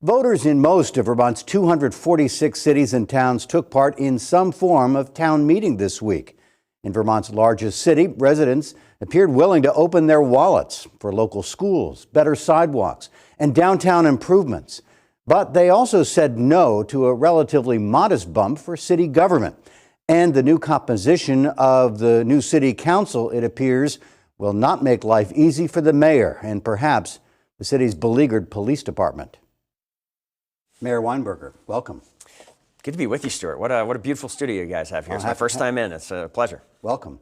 Voters in most of Vermont's 246 cities and towns took part in some form of town meeting this week. In Vermont's largest city, residents appeared willing to open their wallets for local schools, better sidewalks, and downtown improvements. But they also said no to a relatively modest bump for city government. And the new composition of the new city council, it appears, will not make life easy for the mayor and perhaps the city's beleaguered police department. Mayor Weinberger, welcome. Good to be with you, Stuart. What a beautiful studio you guys have here. It's my first time in. It's a pleasure. Welcome.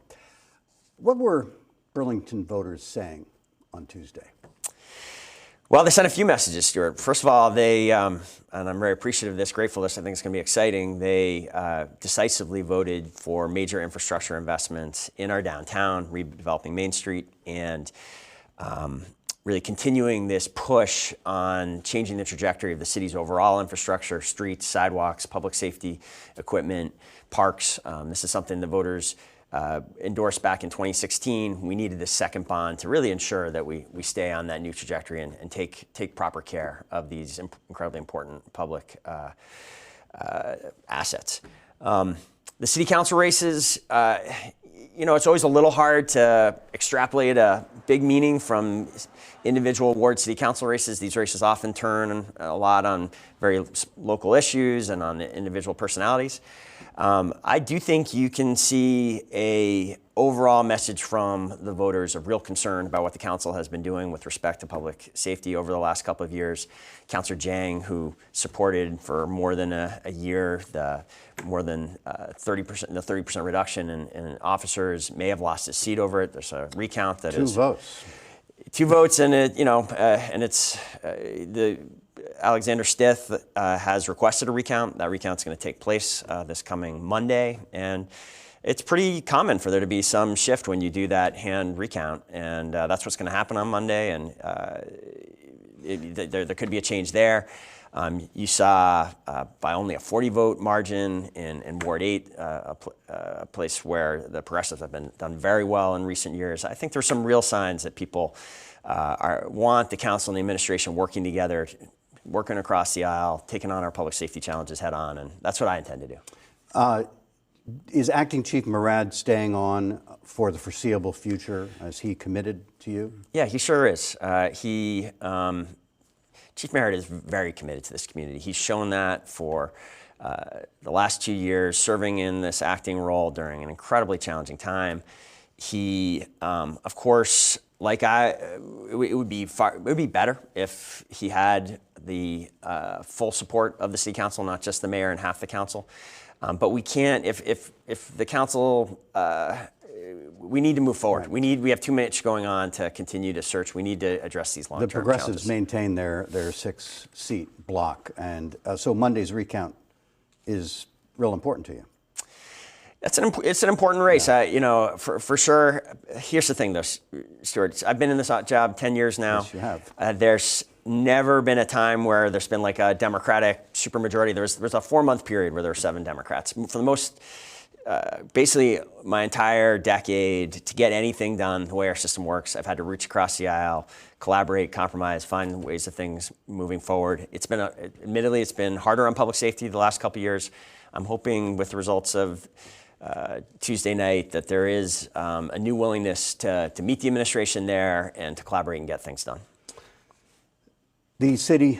What were Burlington voters saying on Tuesday? Well, they sent a few messages, Stuart. First of all, they, and I'm very appreciative of this, grateful for this, I think it's going to be exciting, they decisively voted for major infrastructure investments in our downtown, redeveloping Main Street, and really continuing this push on changing the trajectory of the city's overall infrastructure, streets, sidewalks, public safety equipment, parks. This is something the voters endorsed back in 2016. We needed this second bond to really ensure that we stay on that new trajectory and take proper care of these incredibly important public assets. The city council races, it's always a little hard to extrapolate a big meaning from individual ward city council races. These races often turn a lot on very local issues and on individual personalities. I do think you can see a overall message from the voters of real concern about what the council has been doing with respect to public safety over the last couple of years. Councillor Jang, who supported for more than a year the more than 30% reduction in officers, may have lost his seat over it. There's a recount that is two votes, and the Alexander Stith has requested a recount. That recount's going to take place this coming Monday, and it's pretty common for there to be some shift when you do that hand recount, and that's what's going to happen on Monday, and there could be a change there. You saw by only a 40-vote margin in Ward 8, a place where the progressives have done very well in recent years. I think there's some real signs that people want the council and the administration working together, working across the aisle, taking on our public safety challenges head on, and that's what I intend to do. Is Acting Chief Murad staying on for the foreseeable future? Is he committed to you? Yeah, he sure is. Chief Merritt is very committed to this community. He's shown that for the last 2 years, serving in this acting role during an incredibly challenging time. He, of course, it would be better if he had the full support of the city council, not just the mayor and half the council. But we can't, if the council, we need to move forward. Right. We have too much going on to continue to search. We need to address these long-term challenges. The progressives maintain their 6-seat block, and so Monday's recount is real important to you. It's an important race. Yeah. For sure. Here's the thing, though, Stuart. I've been in this job 10 years now. Yes, you have. There's never been a time where there's been like a Democratic supermajority. There's a 4-month period where there were 7 Democrats. For the most, basically my entire decade, to get anything done the way our system works, I've had to reach across the aisle, collaborate, compromise, find ways of things moving forward. Admittedly, it's been harder on public safety the last couple of years. I'm hoping with the results of Tuesday night that there is a new willingness to meet the administration there and to collaborate and get things done. The city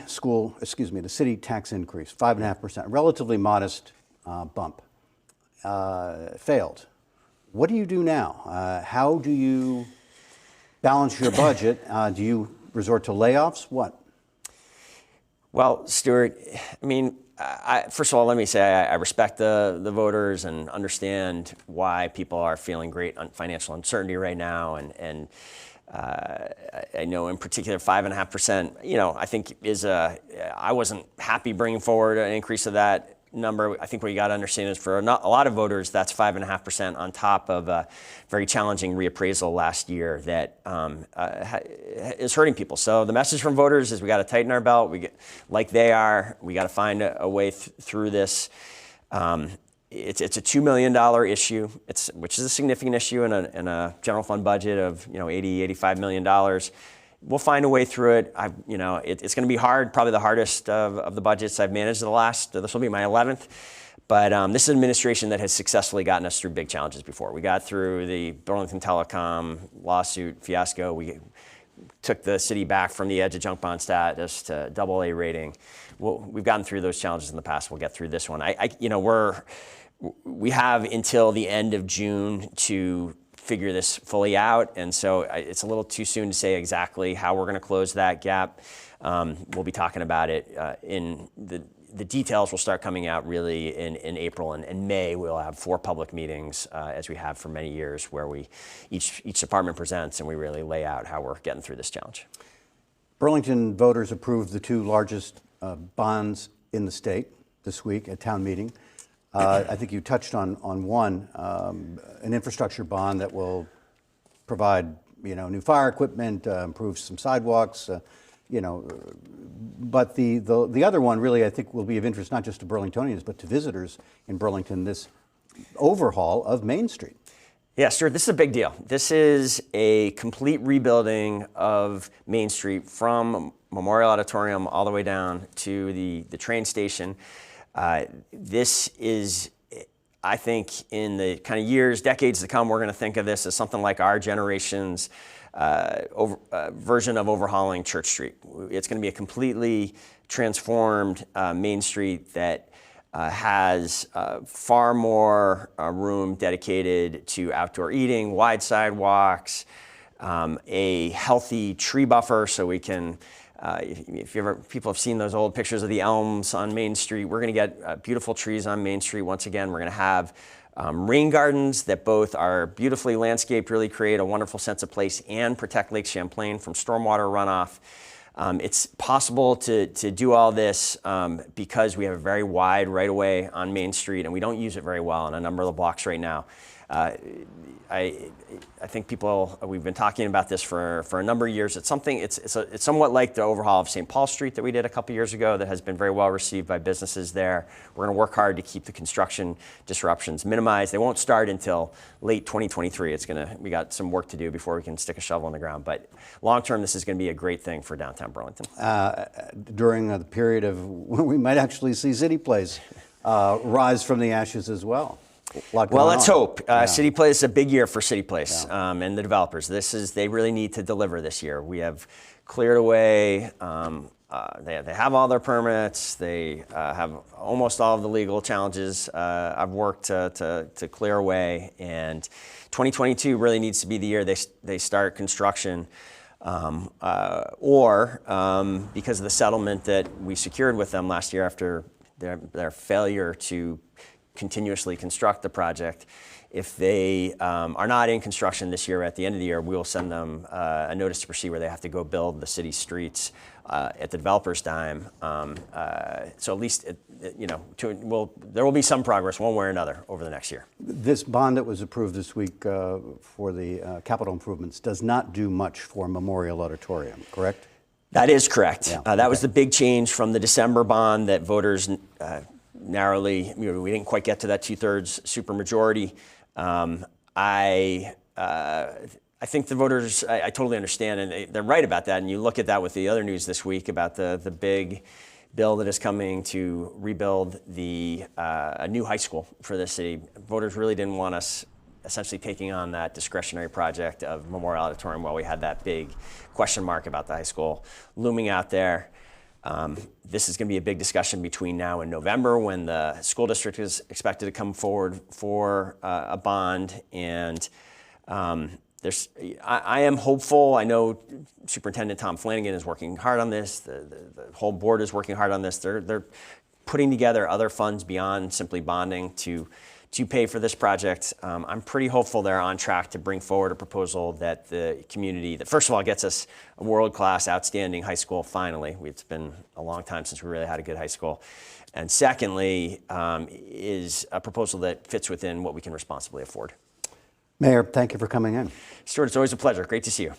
tax increase, 5.5%, relatively modest bump, failed. What do you do now? How do you balance your budget? Do you resort to layoffs? What? Well, Stuart, first of all, let me say I respect the voters and understand why people are feeling great financial uncertainty right now, and I know in particular 5.5%. I think I wasn't happy bringing forward an increase of that number. I think what you got to understand is for a lot of voters, that's 5.5% on top of a very challenging reappraisal last year that is hurting people. So the message from voters is we got to tighten our belt. We got to find a way through this. It's a $2 million issue, which is a significant issue in a general fund budget of $80, $85 million. we'll find a way through it. It's going to be hard, probably the hardest of the budgets I've managed this will be my 11th. But this is an administration that has successfully gotten us through big challenges before. We got through the Burlington Telecom lawsuit fiasco. We took the city back from the edge of junk bond status to AA rating. We've gotten through those challenges in the past. We'll get through this one. We have until the end of June to figure this fully out, and so it's a little too soon to say exactly how we're going to close that gap. We'll be talking about it in the details will start coming out really in April and May. We'll have 4 public meetings, as we have for many years, where each department presents and we really lay out how we're getting through this challenge. Burlington voters approved the 2 largest bonds in the state this week at town meeting. I think you touched on one, an infrastructure bond that will provide new fire equipment, improve some sidewalks, but the other one really I think will be of interest not just to Burlingtonians but to visitors in Burlington, this overhaul of Main Street. Yeah, Stuart, this is a big deal. This is a complete rebuilding of Main Street from Memorial Auditorium all the way down to the train station. This is, I think, in the kind of years, decades to come, we're going to think of this as something like our generation's version of overhauling Church Street. It's going to be a completely transformed Main Street that has far more room dedicated to outdoor eating, wide sidewalks, a healthy tree buffer so we can, if people have seen those old pictures of the elms on Main Street, we're going to get beautiful trees on Main Street once again. We're going to have rain gardens that both are beautifully landscaped, really create a wonderful sense of place, and protect Lake Champlain from stormwater runoff. It's possible to do all this because we have a very wide right-of-way on Main Street, and we don't use it very well on a number of the blocks right now. I think we've been talking about this for a number of years. It's somewhat like the overhaul of St. Paul Street that we did a couple years ago that has been very well received by businesses there. We're going to work hard to keep the construction disruptions minimized. They won't start until late 2023. We got some work to do before we can stick a shovel in the ground. But long term, this is going to be a great thing for downtown Burlington. During the period of when we might actually see City Place rise from the ashes as well. Well, let's hope. City Place is a big year for City Place and the developers. They really need to deliver this year. We have cleared away. They have all their permits. They have almost all of the legal challenges I've worked to clear away. And 2022 really needs to be the year they start construction. Or because of the settlement that we secured with them last year after their failure to continuously construct the project. If they are not in construction this year, at the end of the year, we will send them a notice to proceed where they have to go build the city streets at the developer's dime. So at least, there will be some progress one way or another over the next year. This bond that was approved this week for the capital improvements does not do much for Memorial Auditorium, correct? That is correct. Yeah. That was the big change from the December bond that voters narrowly, we didn't quite get to that 2/3 supermajority. I think the voters, I totally understand, and they're right about that. And you look at that with the other news this week about the big bill that is coming to rebuild a new high school for the city. Voters really didn't want us essentially taking on that discretionary project of Memorial Auditorium while we had that big question mark about the high school looming out there. This is going to be a big discussion between now and November when the school district is expected to come forward for a bond. And I am hopeful. I know Superintendent Tom Flanagan is working hard on this. The whole board is working hard on this. They're putting together other funds beyond simply bonding to pay for this project. I'm pretty hopeful they're on track to bring forward a proposal that the community, that first of all gets us a world-class, outstanding high school finally. It's been a long time since we really had a good high school. And secondly, is a proposal that fits within what we can responsibly afford. Mayor, thank you for coming in. Stuart, it's always a pleasure. Great to see you.